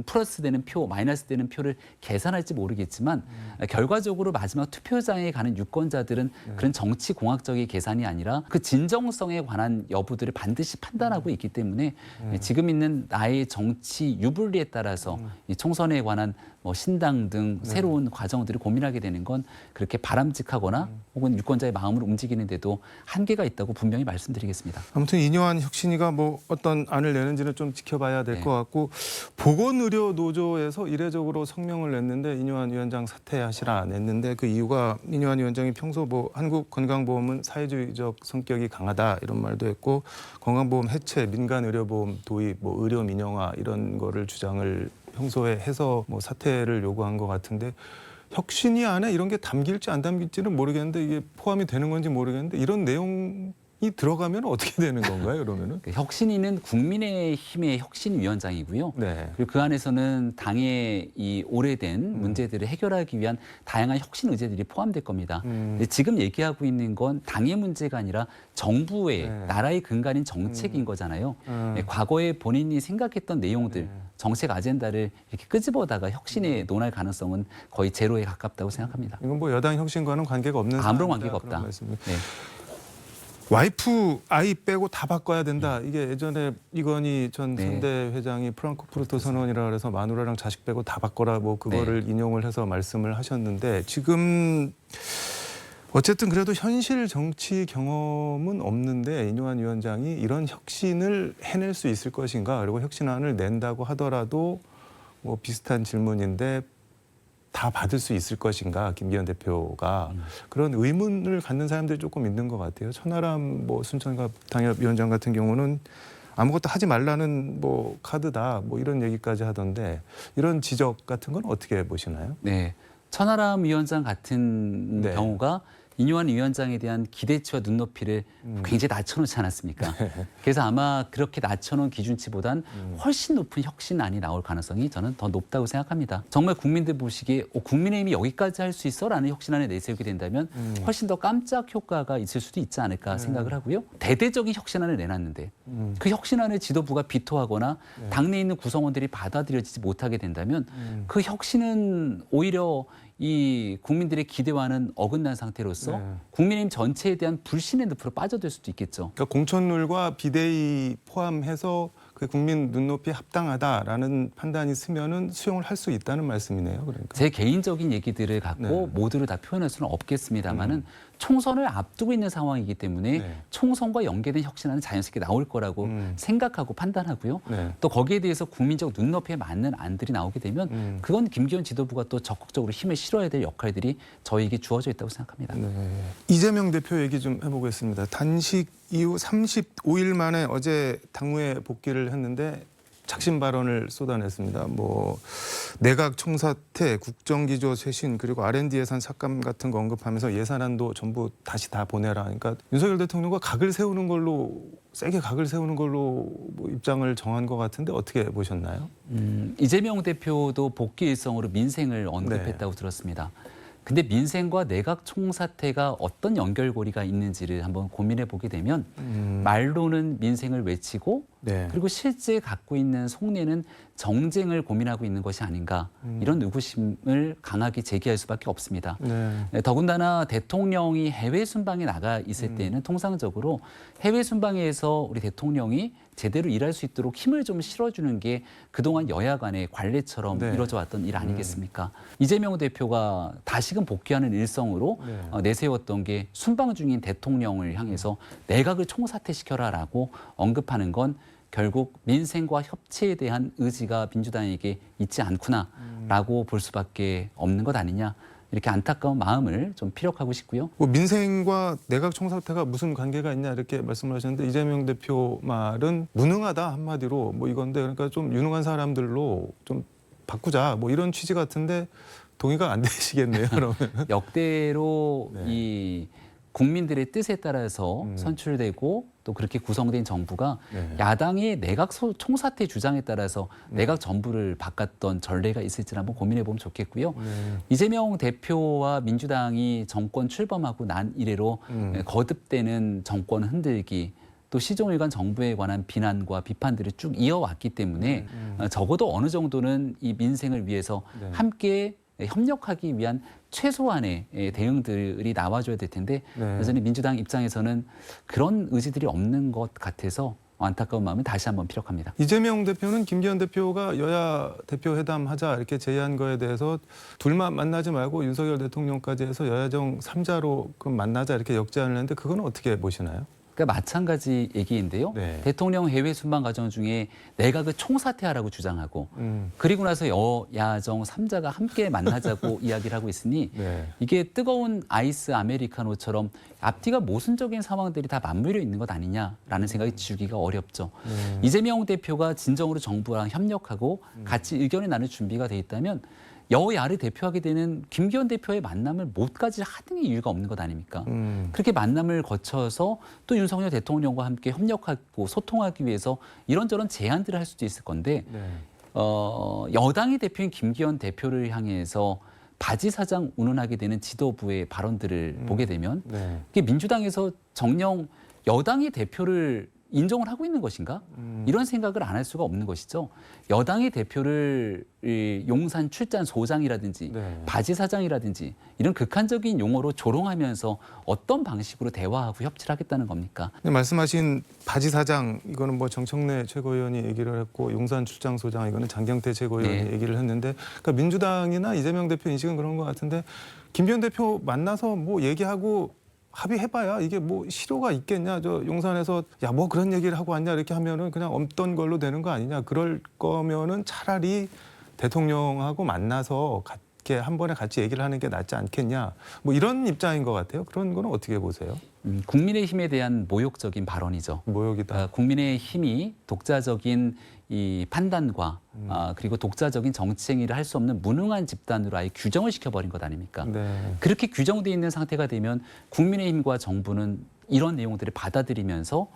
플러스 되는 표, 마이너스 되는 표를 계산할지 모르겠지만 결과적으로 마지막 투표장에 가는 유권자들은 그런 정치 공학적인 계산이 아니라 그 진정성에 관한 여부들을 반드시 판단하고 있기 때문에 지금 있는 나의 정치 유불리에 따라서 이 총선에 관한 뭐 신당 등 새로운 과정들을 고민하게 되는 건 그렇게 바람직하거나 혹은 유권자의 마음을 움직이는데도 한계가 있다고 분명히 말씀드리겠습니다. 아무튼 이뇨한 혁신위가 뭐 어떤 안을 내는지는 좀 지켜봐야 될 것 같고 보건의료노조에서 이례적으로 성명을 냈는데 이뇨한 위원장 사퇴하시라 냈는데 그 이유가 이뇨한 위원장이 평소 뭐 한국건강보험은 사회주의적 성격이 강하다 이런 말도 했고 건강보험 해체, 민간의료보험 도입, 뭐 의료 민영화 이런 거를 주장을 평소에 해서 뭐 사퇴를 요구한 것 같은데 혁신위 안에 이런 게 담길지 안 담길지는 모르겠는데 이게 포함이 되는 건지 모르겠는데 이런 내용이 들어가면 어떻게 되는 건가요, 그러면은? 혁신위는 국민의힘의 혁신위원장이고요. 네. 그리고 그 안에서는 당의 이 오래된 문제들을 해결하기 위한 다양한 혁신 의제들이 포함될 겁니다. 근데 지금 얘기하고 있는 건 당의 문제가 아니라 정부의 네. 나라의 근간인 정책인 거잖아요. 과거에 본인이 생각했던 내용들, 정책 아젠다를 이렇게 끄집어다가 혁신에 논할 가능성은 거의 제로에 가깝다고 생각합니다. 이건 뭐 여당 혁신과는 관계가 없는 아무런 사안이다, 관계가 그런 없다. 말씀입니다. 네. 와이프 아이 빼고 다 바꿔야 된다. 이게 예전에 이건희 전 네. 선대 회장이 프랑크푸르트 선언이라 그래서 마누라랑 자식 빼고 다 바꿔라 뭐 그거를 인용을 해서 말씀을 하셨는데 지금 어쨌든 그래도 현실 정치 경험은 없는데 이뇨한 위원장이 이런 혁신을 해낼 수 있을 것인가, 그리고 혁신안을 낸다고 하더라도 뭐 비슷한 질문인데 다 받을 수 있을 것인가, 김기현 대표가 그런 의문을 갖는 사람들이 조금 있는 것 같아요. 천하람 뭐 순천갑당협위원장 같은 경우는 아무것도 하지 말라는 뭐 카드다 뭐 이런 얘기까지 하던데, 이런 지적 같은 건 어떻게 보시나요? 네, 천하람 위원장 같은 네. 경우가 이뇨한 위원장에 대한 기대치와 눈높이를 굉장히 낮춰놓지 않았습니까? 그래서 아마 그렇게 낮춰놓은 기준치보단 훨씬 높은 혁신안이 나올 가능성이 저는 더 높다고 생각합니다. 정말 국민들 보시기에 국민의힘이 여기까지 할 수 있어? 라는 혁신안을 내세우게 된다면 훨씬 더 깜짝 효과가 있을 수도 있지 않을까 생각을 하고요. 대대적인 혁신안을 내놨는데 그 혁신안을 지도부가 비토하거나 당내에 있는 구성원들이 받아들여지지 못하게 된다면 그 혁신은 오히려 이 국민들의 기대와는 어긋난 상태로서 국민의힘 전체에 대한 불신의 늪으로 빠져들 수도 있겠죠. 그러니까 공천룰과 비대위 포함해서 그 국민 눈높이에 합당하다라는 판단이 있으면은 수용을 할 수 있다는 말씀이네요. 그러니까. 제 개인적인 얘기들을 갖고 모두를 다 표현할 수는 없겠습니다만은 총선을 앞두고 있는 상황이기 때문에 총선과 연계된 혁신안은 자연스럽게 나올 거라고 생각하고 판단하고요. 또 거기에 대해서 국민적 눈높이에 맞는 안들이 나오게 되면 그건 김기현 지도부가 또 적극적으로 힘을 실어야 될 역할들이 저희에게 주어져 있다고 생각합니다. 이재명 대표 얘기 좀 해보겠습니다. 단식 이후 35일 만에 어제 당무에 복귀를 했는데 작심 발언을 쏟아냈습니다. 뭐 내각 총사퇴, 국정기조 쇄신, 그리고 R&D 예산 삭감 같은 거 언급하면서 예산안도 전부 다시 다 보내라. 그러니까 윤석열 대통령과 각을 세우는 걸로, 세게 각을 세우는 걸로 뭐 입장을 정한 것 같은데 어떻게 보셨나요? 이재명 대표도 복귀 일성으로 민생을 언급했다고 들었습니다. 근데 민생과 내각 총사퇴가 어떤 연결고리가 있는지를 한번 고민해 보게 되면 말로는 민생을 외치고 그리고 실제 갖고 있는 속내는 정쟁을 고민하고 있는 것이 아닌가, 이런 의구심을 강하게 제기할 수밖에 없습니다. 더군다나 대통령이 해외 순방에 나가 있을 때는 통상적으로 해외 순방에서 우리 대통령이 제대로 일할 수 있도록 힘을 좀 실어주는 게 그동안 여야 간의 관례처럼 이루어져 왔던 일 아니겠습니까? 이재명 대표가 다시금 복귀하는 일성으로 내세웠던 게 순방 중인 대통령을 향해서 내각을 총사퇴시켜라라고 언급하는 건 결국 민생과 협치에 대한 의지가 민주당에게 있지 않구나라고 볼 수밖에 없는 것 아니냐, 이렇게 안타까운 마음을 좀 피력하고 싶고요. 뭐 민생과 내각 총사퇴가 무슨 관계가 있냐 이렇게 말씀을 하셨는데, 이재명 대표 말은 무능하다 한마디로 뭐 이건데, 그러니까 좀 유능한 사람들로 좀 바꾸자 뭐 이런 취지 같은데 동의가 안 되시겠네요. 그러면 역대로 이 국민들의 뜻에 따라서 선출되고 또 그렇게 구성된 정부가 야당의 내각 총사퇴 주장에 따라서 내각 전부를 바꿨던 전례가 있을지 한번 고민해 보면 좋겠고요. 이재명 대표와 민주당이 정권 출범하고 난 이래로 거듭되는 정권 흔들기, 또 시종일관 정부에 관한 비난과 비판들을 쭉 이어왔기 때문에 적어도 어느 정도는 이 민생을 위해서 함께 협력하기 위한 최소한의 대응들이 나와줘야 될 텐데 여전히 민주당 입장에서는 그런 의지들이 없는 것 같아서 안타까운 마음을 다시 한번 피력합니다. 이재명 대표는 김기현 대표가 여야 대표 회담하자 이렇게 제의한 거에 대해서 둘만 만나지 말고 윤석열 대통령까지 해서 여야정 3자로 그럼 만나자 이렇게 역제안을 했는데, 그건 어떻게 보시나요? 그러니까 마찬가지 얘기인데요. 대통령 해외 순방 과정 중에 내각을 총사퇴하라고 주장하고 그리고 나서 여야정 3자가 함께 만나자고 이야기를 하고 있으니 이게 뜨거운 아이스 아메리카노처럼 앞뒤가 모순적인 상황들이 다 맞물려 있는 것 아니냐라는 생각이 들기가 어렵죠. 이재명 대표가 진정으로 정부랑 협력하고 같이 의견을 나눌 준비가 돼 있다면 여야를 대표하게 되는 김기현 대표의 만남을 못 가질 하등의 이유가 없는 것 아닙니까? 그렇게 만남을 거쳐서 또 윤석열 대통령과 함께 협력하고 소통하기 위해서 이런저런 제안들을 할 수도 있을 건데 여당의 대표인 김기현 대표를 향해서 바지 사장 운운하게 되는 지도부의 발언들을 보게 되면 이게 민주당에서 정녕 여당의 대표를 인정을 하고 있는 것인가? 이런 생각을 안 할 수가 없는 것이죠. 여당의 대표를 이 용산 출잔 소장이라든지 네. 바지 사장이라든지 이런 극한적인 용어로 조롱하면서 어떤 방식으로 대화하고 협치를 하겠다는 겁니까? 근데 말씀하신 바지 사장 이거는 뭐 정청래 최고위원이 얘기를 했고 용산 출장 소장 이거는 장경태 최고위원이 네. 얘기를 했는데 그러니까 민주당이나 이재명 대표 인식은 그런 것 같은데 김기현 대표 만나서 뭐 얘기하고 합의해봐야 이게 뭐 실효가 있겠냐. 저 용산에서 야 뭐 그런 얘기를 하고 왔냐 이렇게 하면은 그냥 없던 걸로 되는 거 아니냐. 그럴 거면은 차라리 대통령하고 만나서 이렇게 한 번에 같이 얘기를 하는 게 낫지 않겠냐. 뭐 이런 입장인 것 같아요. 그런 거는 어떻게 보세요? 국민의힘에 대한 모욕적인 발언이죠. 모욕이다. 국민의힘이 독자적인 이 판단과 그리고 독자적인 정치 행위를 할 수 없는 무능한 집단으로 아예 규정을 시켜버린 것 아닙니까? 네. 그렇게 규정돼 있는 상태가 되면 국민의힘과 정부는 이런 내용들을 받아들이면서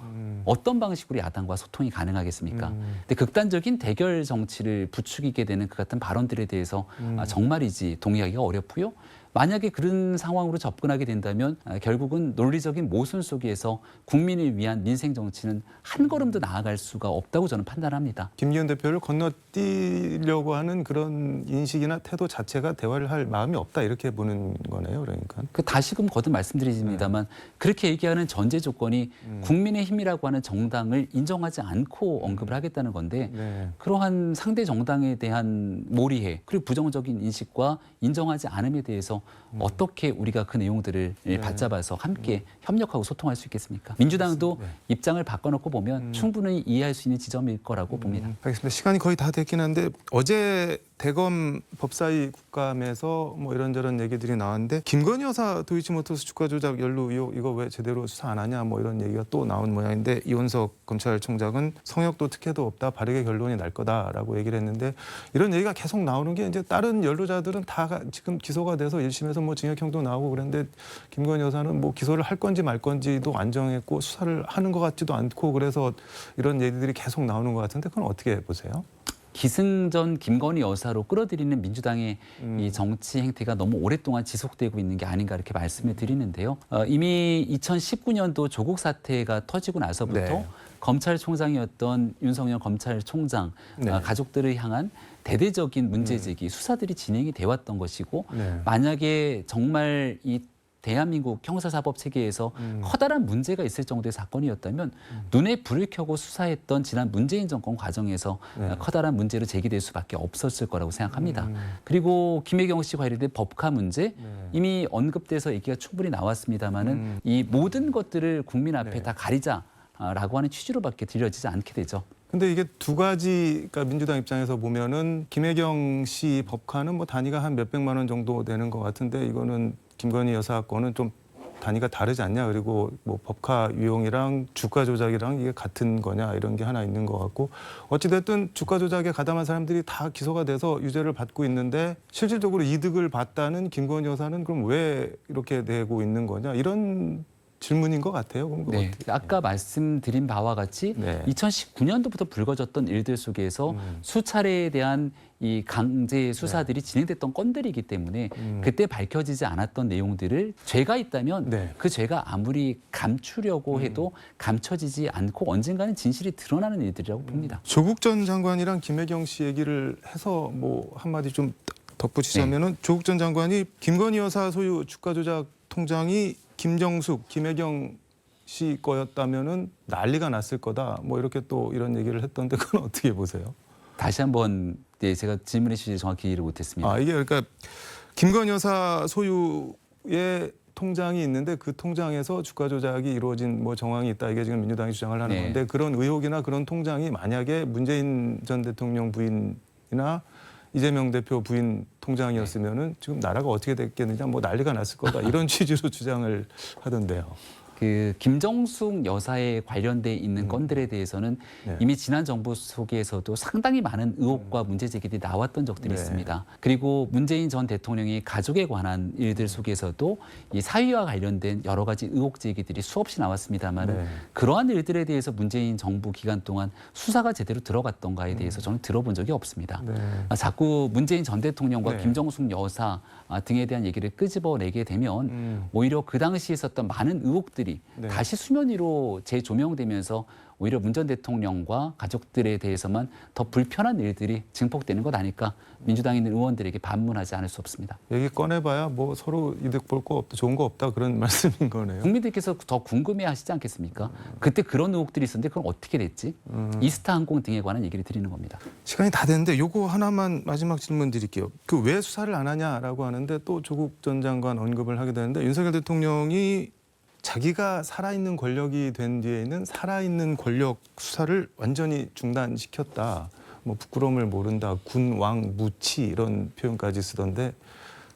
어떤 방식으로 야당과 소통이 가능하겠습니까? 근데 극단적인 대결 정치를 부추기게 되는 그 같은 발언들에 대해서 정말이지 동의하기가 어렵고요. 만약에 그런 상황으로 접근하게 된다면 결국은 논리적인 모순 속에서 국민을 위한 민생 정치는 한 걸음도 나아갈 수가 없다고 저는 판단합니다. 김기현 대표를 건너뛰려고 하는 그런 인식이나 태도 자체가 대화를 할 마음이 없다 이렇게 보는 거네요. 그러니까. 다시금 거듭 말씀드리십니다만 그렇게 얘기하는 전제 조건이 국민의힘이라고 하는 정당을 인정하지 않고 언급을 하겠다는 건데 네. 그러한 상대 정당에 대한 몰이해 그리고 부정적인 인식과 인정하지 않음에 대해서 어떻게 우리가 그 내용들을 받잡아서 함께 협력하고 소통할 수 있겠습니까? 민주당도 입장을 바꿔놓고 보면 충분히 이해할 수 있는 지점일 거라고 봅니다. 알겠습니다. 시간이 거의 다 됐긴 한데 어제 대검 법사위 국감에서 뭐 이런저런 얘기들이 나왔는데 김건희 여사 도이치모터스 주가 조작 연루 의혹 이거 왜 제대로 수사 안 하냐 뭐 이런 얘기가 또 나온 모양인데 이원석 검찰총장은 성역도 특혜도 없다 바르게 결론이 날 거다라고 얘기를 했는데 이런 얘기가 계속 나오는 게 이제 다른 연루자들은 다 지금 기소가 돼서 1심에서 뭐 징역형도 나오고 그랬는데 김건희 여사는 뭐 기소를 할 건지 말 건지도 안 정했고 수사를 하는 것 같지도 않고 그래서 이런 얘기들이 계속 나오는 것 같은데 그건 어떻게 보세요? 기승전 김건희 여사로 끌어들이는 민주당의 이 정치 행태가 너무 오랫동안 지속되고 있는 게 아닌가 이렇게 말씀을 드리는데요. 이미 2019년도 조국 사태가 터지고 나서부터 네. 검찰총장이었던 윤석열 검찰총장 네. 가족들을 향한 대대적인 문제 제기 수사들이 진행이 돼 왔던 것이고 네. 만약에 정말 이 대한민국 형사사법 체계에서 커다란 문제가 있을 정도의 사건이었다면 눈에 불을 켜고 수사했던 지난 문재인 정권 과정에서 커다란 문제로 제기될 수밖에 없었을 거라고 생각합니다. 그리고 김혜경 씨 관련된 법카 문제 이미 언급돼서 얘기가 충분히 나왔습니다마는 이 모든 것들을 국민 앞에 다 가리자라고 하는 취지로밖에 들려지지 않게 되죠. 근데 이게 두 가지, 그러니까 민주당 입장에서 보면은 김혜경 씨 법카는 뭐 단위가 한 몇백만 원 정도 되는 것 같은데 이거는 김건희 여사 거는 좀 단위가 다르지 않냐. 그리고 뭐 법카 유용이랑 주가 조작이랑 이게 같은 거냐 이런 게 하나 있는 것 같고 어찌됐든 주가 조작에 가담한 사람들이 다 기소가 돼서 유죄를 받고 있는데 실질적으로 이득을 봤다는 김건희 여사는 그럼 왜 이렇게 되고 있는 거냐 이런 질문인 것 같아요. 그럼 네, 아까 말씀드린 바와 같이 네. 2019년도부터 불거졌던 일들 속에서 수차례에 대한 이 강제 수사들이 진행됐던 건들이기 때문에 그때 밝혀지지 않았던 내용들을 죄가 있다면 네. 그 죄가 아무리 감추려고 해도 감춰지지 않고 언젠가는 진실이 드러나는 일들이라고 봅니다. 조국 전 장관이랑 김혜경 씨 얘기를 해서 뭐 한마디 좀 덧붙이자면은 조국 전 장관이 김건희 여사 소유 주가 조작 통장이 김정숙, 김혜경 씨 거였다면은 난리가 났을 거다. 뭐 이렇게 또 이런 얘기를 했던데 그건 어떻게 보세요? 다시 한번 제가 질문해 주시지 정확히 이해를 못했습니다. 이게 그러니까 김건희 여사 소유의 통장이 있는데 그 통장에서 주가 조작이 이루어진 뭐 정황이 있다. 이게 지금 민주당이 주장을 하는 건데 그런 의혹이나 그런 통장이 만약에 문재인 전 대통령 부인이나 이재명 대표 부인 통장이었으면은 지금 나라가 어떻게 됐겠느냐 뭐 난리가 났을 거다 이런 취지로 주장을 하던데요. 그 김정숙 여사에 관련돼 있는 건들에 대해서는 이미 지난 정부 속에서도 상당히 많은 의혹과 문제 제기들이 나왔던 적들이 있습니다. 그리고 문재인 전 대통령이 가족에 관한 일들 속에서도 이 사위와 관련된 여러 가지 의혹 제기들이 수없이 나왔습니다만 그러한 일들에 대해서 문재인 정부 기간 동안 수사가 제대로 들어갔던가에 대해서 저는 들어본 적이 없습니다. 자꾸 문재인 전 대통령과 김정숙 여사 등에 대한 얘기를 끄집어내게 되면 오히려 그 당시에 있었던 많은 의혹들이 의혹들이 네. 다시 수면 위로 재조명되면서 오히려 문 전 대통령과 가족들에 대해서만 더 불편한 일들이 증폭되는 것 아닐까 민주당에 있는 의원들에게 반문하지 않을 수 없습니다. 얘기 꺼내봐야 뭐 서로 이득 볼 거 없다, 좋은 거 없다 그런 말씀인 거네요. 국민들께서 더 궁금해하시지 않겠습니까? 그때 그런 의혹들이 있었는데 그건 어떻게 됐지? 이스타 항공 등에 관한 얘기를 드리는 겁니다. 시간이 다 됐는데 요거 하나만 마지막 질문 드릴게요. 그 왜 수사를 안 하냐라고 하는데 또 조국 전 장관 언급을 하게 되는데 윤석열 대통령이 자기가 살아있는 권력이 된 뒤에는 살아있는 권력 수사를 완전히 중단시켰다. 뭐 부끄러움을 모른다, 군왕 무치 이런 표현까지 쓰던데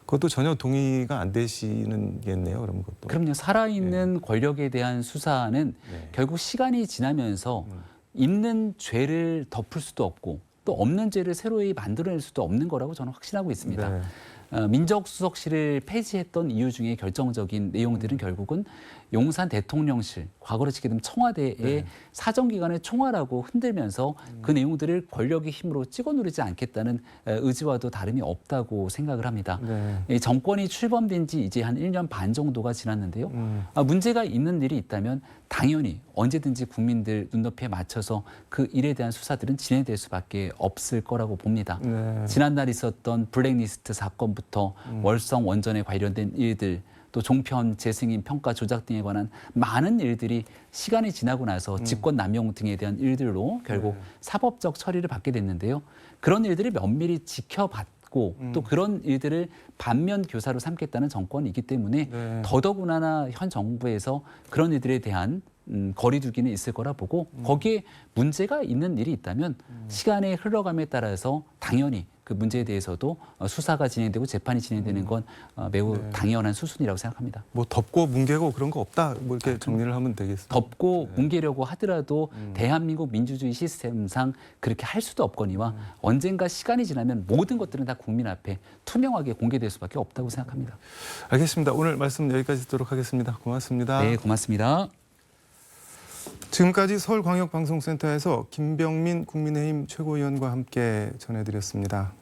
그것도 전혀 동의가 안 되시는겠네요. 그런 것도. 그럼요. 살아있는 권력에 대한 수사는 결국 시간이 지나면서 있는 죄를 덮을 수도 없고 또 없는 죄를 새로이 만들어낼 수도 없는 거라고 저는 확신하고 있습니다. 네. 민정수석실을 폐지했던 이유 중에 결정적인 내용들은 결국은 용산 대통령실, 과거로 치게 되면 청와대의 사정기관의 총괄하고 흔들면서 그 내용들을 권력의 힘으로 찍어 누르지 않겠다는 의지와도 다름이 없다고 생각을 합니다. 이 정권이 출범된 지 이제 한 1년 반 정도가 지났는데요. 문제가 있는 일이 있다면 당연히 언제든지 국민들 눈높이에 맞춰서 그 일에 대한 수사들은 진행될 수밖에 없을 거라고 봅니다. 지난날 있었던 블랙리스트 사건부터 월성 원전에 관련된 일들, 또 종편 재승인 평가 조작 등에 관한 많은 일들이 시간이 지나고 나서 직권 남용 등에 대한 일들로 결국 사법적 처리를 받게 됐는데요. 그런 일들을 면밀히 지켜봤고 또 그런 일들을 반면 교사로 삼겠다는 정권이기 때문에 더더구나 현 정부에서 그런 일들에 대한 거리두기는 있을 거라 보고 거기에 문제가 있는 일이 있다면 시간의 흘러감에 따라서 당연히 그 문제에 대해서도 수사가 진행되고 재판이 진행되는 건 매우 당연한 수순이라고 생각합니다. 뭐 덮고 뭉개고 그런 거 없다. 뭐 이렇게 정리를 하면 되겠습니다. 덮고 뭉개려고 하더라도 대한민국 민주주의 시스템상 그렇게 할 수도 없거니와 언젠가 시간이 지나면 모든 것들은 다 국민 앞에 투명하게 공개될 수밖에 없다고 생각합니다. 알겠습니다. 오늘 말씀 여기까지 듣도록 하겠습니다. 고맙습니다. 네, 고맙습니다. 지금까지 서울광역방송센터에서 김병민 국민의힘 최고위원과 함께 전해드렸습니다.